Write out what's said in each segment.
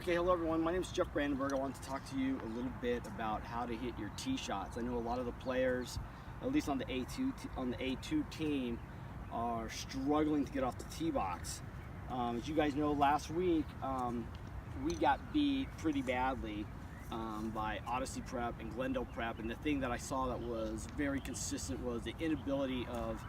Okay, hello everyone. My name is Jeff Brandenburg. I want to talk to you a little bit about how to hit your tee shots. I know a lot of the players, at least on the A2 team, are struggling to get off the tee box. As you guys know, last week we got beat pretty badly by Odyssey Prep and Glendale Prep, and the thing that I saw that was very consistent was the inability of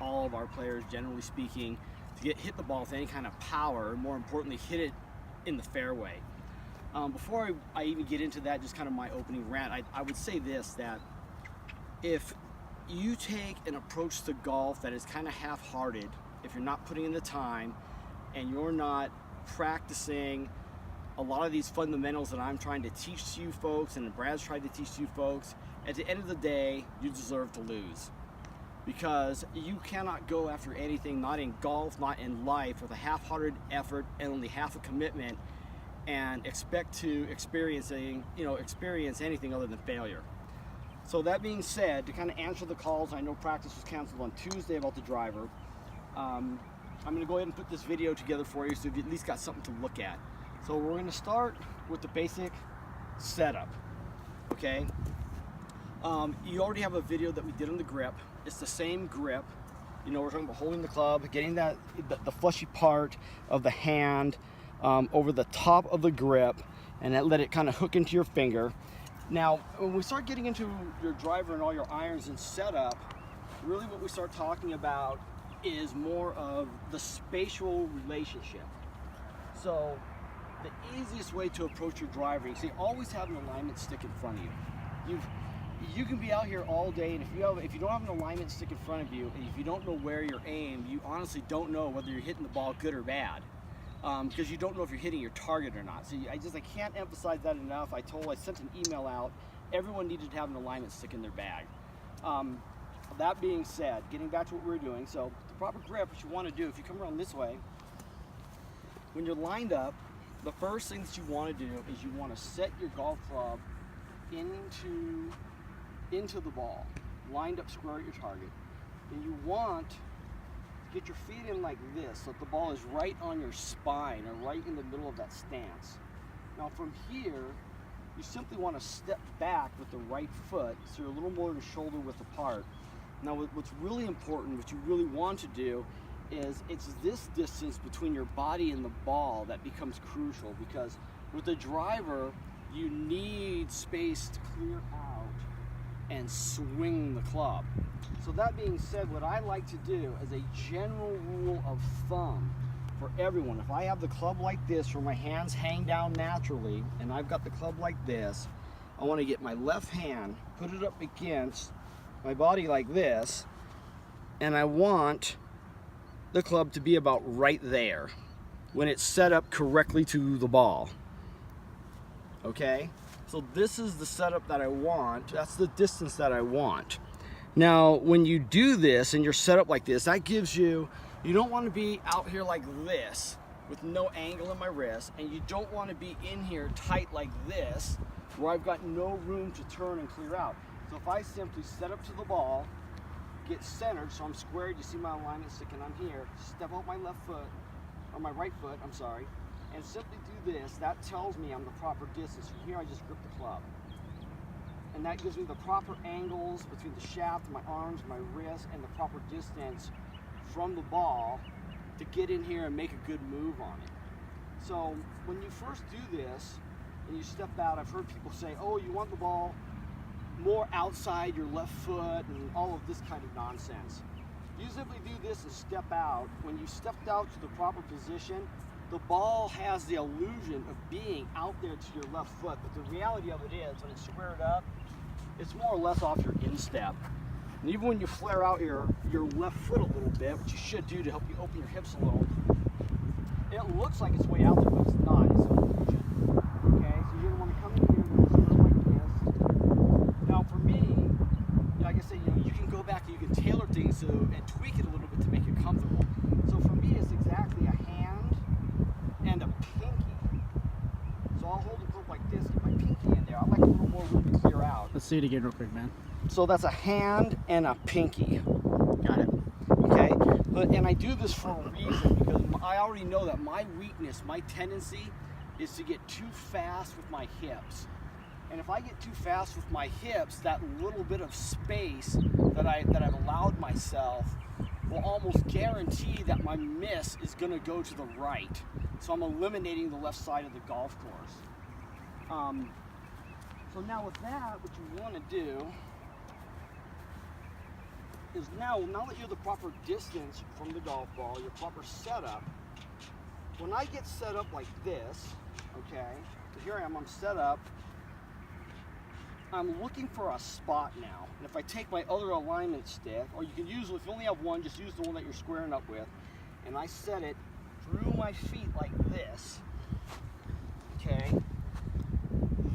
all of our players, generally speaking, to hit the ball with any kind of power, and more importantly, hit it in the fairway. Before I even get into that, just kind of my opening rant, I would say this, that if you take an approach to golf that is kind of half-hearted, if you're not putting in the time and you're not practicing a lot of these fundamentals that I'm trying to teach to you folks and Brad's tried to teach to you folks, at the end of the day, you deserve to lose. Because you cannot go after anything, not in golf, not in life, with a half-hearted effort and only half a commitment, and expect to experience anything other than failure. So that being said, to kind of answer the calls, I know practice was canceled on Tuesday about the driver. I'm going to go ahead and put this video together for you so you've at least got something to look at. So we're going to start with the basic setup, okay? You already have a video that we did on the grip. It's the same grip. You know, we're talking about holding the club, getting the fleshy part of the hand over the top of the grip, and let it kind of hook into your finger. Now, when we start getting into your driver and all your irons and setup, really what we start talking about is more of the spatial relationship. So the easiest way to approach your driver, you see, always have an alignment stick in front of you. You can be out here all day, and if you don't have an alignment stick in front of you, and if you don't know where you're aimed, you honestly don't know whether you're hitting the ball good or bad, because you don't know if you're hitting your target or not. So I can't emphasize that enough. I sent an email out. Everyone needed to have an alignment stick in their bag. That being said, getting back to what we were doing, so the proper grip, what you want to do, if you come around this way, when you're lined up, the first thing that you want to do is you want to set your golf club into the ball, lined up square at your target. And you want to get your feet in like this, so that the ball is right on your spine or right in the middle of that stance. Now from here, you simply want to step back with the right foot, so you're a little more than shoulder width apart. Now what's really important, what you really want to do, is it's this distance between your body and the ball that becomes crucial, because with the driver, you need space to clear out and swing the club. So that being said, what I like to do as a general rule of thumb for everyone, if I have the club like this where my hands hang down naturally and I've got the club like this, I want to get my left hand, put it up against my body like this, and I want the club to be about right there when it's set up correctly to the ball. Okay? So this is the setup that I want. That's the distance that I want. Now, when you do this and you're set up like this, that gives you don't want to be out here like this with no angle in my wrist, and you don't want to be in here tight like this where I've got no room to turn and clear out. So if I simply set up to the ball, get centered, so I'm squared, you see my alignment stick, and I'm here, step out my left foot, or my right foot, I'm sorry, and simply do this, that tells me I'm the proper distance. From here I just grip the club. And that gives me the proper angles between the shaft, my arms, my wrist, and the proper distance from the ball to get in here and make a good move on it. So when you first do this, and you step out, I've heard people say, oh, you want the ball more outside your left foot and all of this kind of nonsense. You simply do this and step out. When you stepped out to the proper position, the ball has the illusion of being out there to your left foot, but the reality of it is, when it's squared up, it's more or less off your instep. And even when you flare out your left foot a little bit, which you should do to help you open your hips a little, it looks like it's way out there, but it's not. It's an illusion. Okay, so you're gonna want to come in here and sort of like this. Now for me, like I said, you can go back and you can tailor things and tweak it a little bit to make it comfortable. So for me, it's exactly a hand and a pinky. So I'll hold the club like this, get my pinky in there. I like a little more room to clear out. Let's see it again real quick, man. So that's a hand and a pinky. Got it. Okay? And I do this for a reason, because I already know that my weakness, my tendency is to get too fast with my hips. And if I get too fast with my hips, that little bit of space that I've allowed myself will almost guarantee that my miss is going to go to the right. So I'm eliminating the left side of the golf course. So now with that, what you want to do is now that you're the proper distance from the golf ball, your proper setup, when I get set up like this, okay, so here I am, I'm set up, I'm looking for a spot now. And if I take my other alignment stick, or you can use, if you only have one, just use the one that you're squaring up with, and I set it through my feet like this, okay,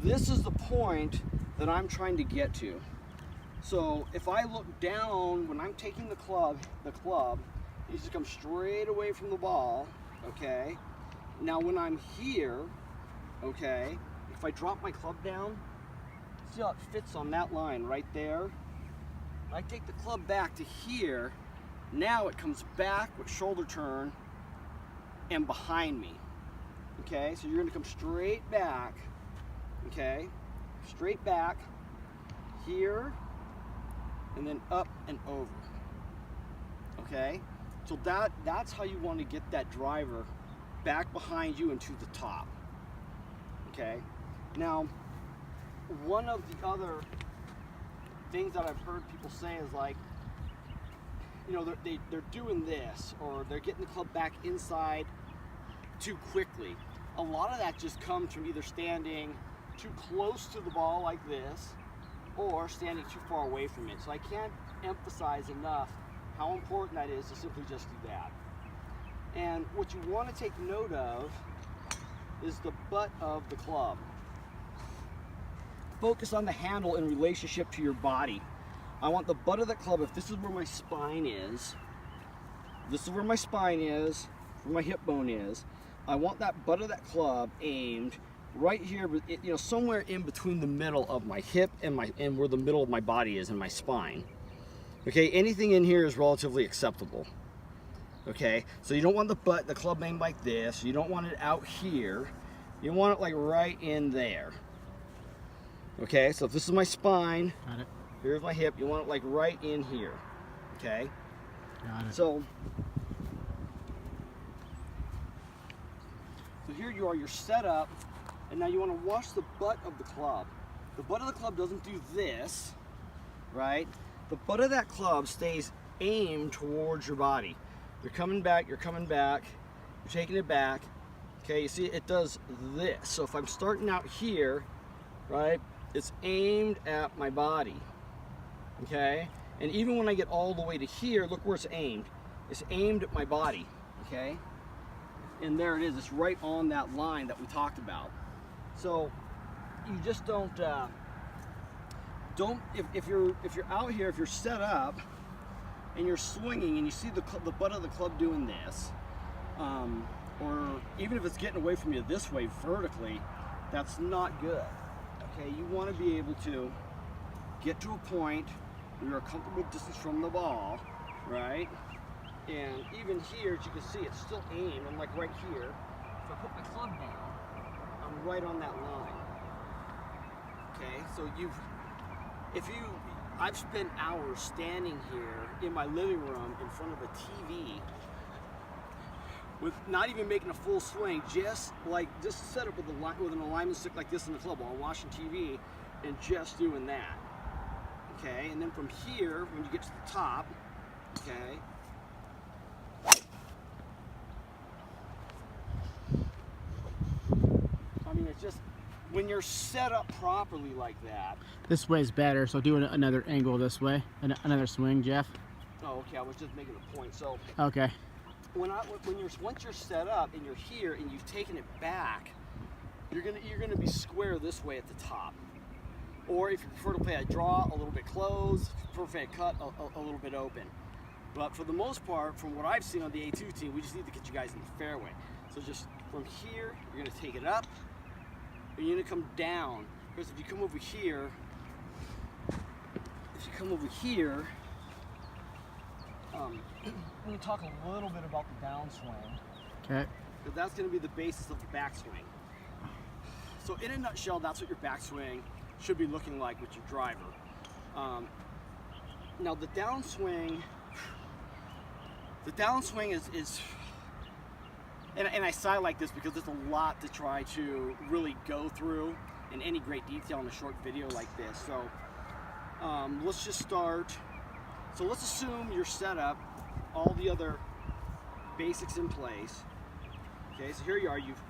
this is the point that I'm trying to get to. So if I look down, when I'm taking the club needs to come straight away from the ball, okay? Now when I'm here, okay, if I drop my club down, see how it fits on that line right there? I take the club back to here, now it comes back with shoulder turn and behind me, okay? So you're gonna come straight back, okay? Straight back, here, and then up and over, okay? So that's how you want to get that driver back behind you and to the top, okay? Now, one of the other things that I've heard people say is like, you know, they're doing this, or they're getting the club back inside too quickly. A lot of that just comes from either standing too close to the ball like this, or standing too far away from it. So I can't emphasize enough how important that is to simply just do that. And what you want to take note of is the butt of the club. Focus on the handle in relationship to your body. I want the butt of the club, if this is where my spine is, this is where my spine is, where my hip bone is, I want that butt of that club aimed right here, you know, somewhere in between the middle of my hip and where the middle of my body is and my spine. Okay, anything in here is relatively acceptable. Okay, so you don't want the club aimed like this. You don't want it out here. You want it like right in there. Okay, so if this is my spine, got it. Here's my hip. You want it like right in here. Okay, got it. So here you are. You're set up. And now you want to watch the butt of the club. The butt of the club doesn't do this, right? The butt of that club stays aimed towards your body. You're coming back, you're taking it back. Okay, you see it does this. So if I'm starting out here, right, it's aimed at my body, okay? And even when I get all the way to here, look where it's aimed. It's aimed at my body, okay? And there it is, it's right on that line that we talked about. So you just don't if you're out here, if you're set up and you're swinging and you see the butt of the club doing this, or even if it's getting away from you this way vertically, that's not good. Okay, you want to be able to get to a point where you're a comfortable distance from the ball, right? And even here, as you can see, it's still aimed. I'm like right here. If I put my club down, I'm right on that line. Okay, so I've spent hours standing here in my living room in front of a TV with not even making a full swing, just set up with an alignment stick like this in the club while watching TV and just doing that. Okay, and then from here, when you get to the top, okay, I mean, it's just, when you're set up properly like that. This way is better, so do another angle this way. Another swing, Jeff. Oh, okay, I was just making a point. So, okay. Once you're set up and you're here and you've taken it back, you're gonna be square this way at the top. Or if you prefer to play a draw, a little bit closed, if you prefer to cut, a little bit open. But for the most part, from what I've seen on the A2 team, we just need to get you guys in the fairway. So just from here, you're gonna take it up, and you're gonna come down. Because if you come over here, I'm gonna talk a little bit about the downswing. Okay. Because that's gonna be the basis of the backswing. So in a nutshell, that's what your backswing should be looking like with your driver. Now the downswing is and I cite like this because there's a lot to try to really go through in any great detail in a short video like this. So let's just start. So let's assume you're set up, all the other basics in place. Okay, so here you are, you've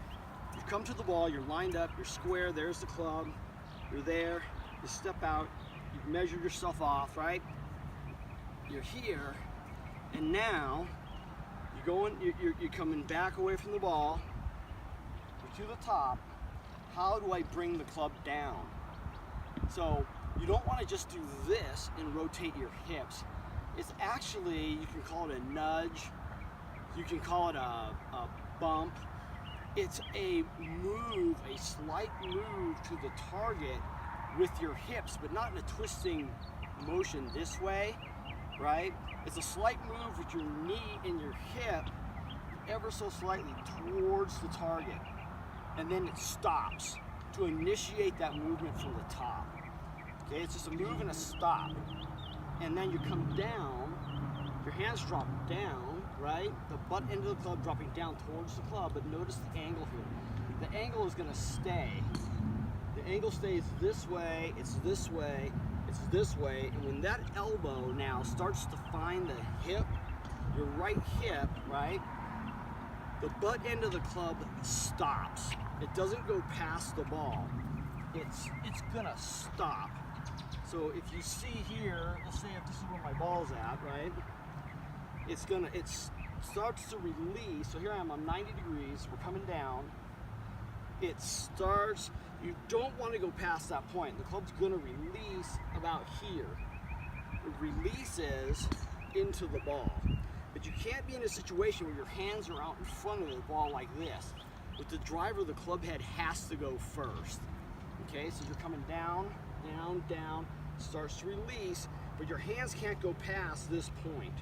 come to the ball, you're lined up, you're square, there's the club, you're there, you step out, you've measured yourself off, right? You're here, and now you're coming back away from the ball, you're to the top. How do I bring the club down? So you don't want to just do this and rotate your hips. It's actually, you can call it a nudge, you can call it a bump. It's a move, a slight move to the target with your hips, but not in a twisting motion this way, right? It's a slight move with your knee and your hip ever so slightly towards the target. And then it stops to initiate that movement from the top. Okay, it's just a move and a stop. And then you come down, your hands drop down, right? The butt end of the club dropping down towards the club, but notice the angle here. The angle is gonna stay. The angle stays this way, it's this way, it's this way, and when that elbow now starts to find the hip, your right hip, right? The butt end of the club stops. It doesn't go past the ball. It's gonna stop. So if you see here, let's say if this is where my ball's at, right? It starts to release. So here I am, I'm 90 degrees, we're coming down. It starts, you don't want to go past that point. The club's gonna release about here. It releases into the ball. But you can't be in a situation where your hands are out in front of the ball like this. With the driver, the club head has to go first. Okay, so you're coming down, down, down, starts to release, but your hands can't go past this point.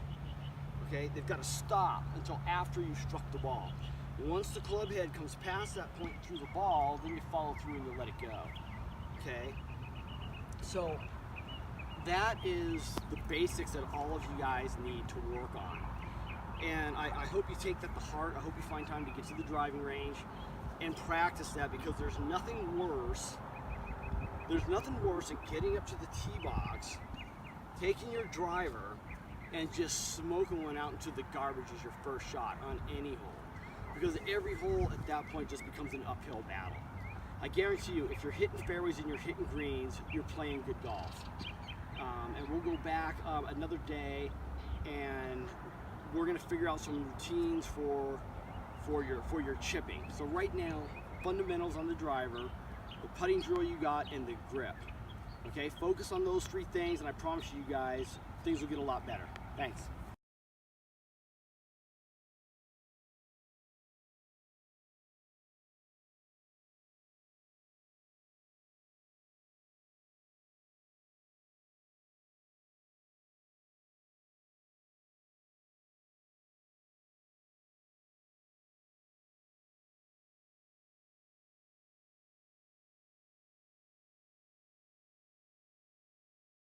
Okay, they've got to stop until after you've struck the ball. Once the club head comes past that point through the ball, then you follow through and you let it go. Okay, so that is the basics that all of you guys need to work on. And I hope you take that to heart. I hope you find time to get to the driving range and practice that, because there's nothing worse than getting up to the tee box, taking your driver, and just smoking one out into the garbage as your first shot on any hole. Because every hole at that point just becomes an uphill battle. I guarantee you, if you're hitting fairways and you're hitting greens, you're playing good golf. And we'll go back another day, and we're gonna figure out some routines for your chipping. So right now, fundamentals on the driver, the putting drill you got, and the grip. Okay, focus on those three things, and I promise you guys, things will get a lot better. Thanks.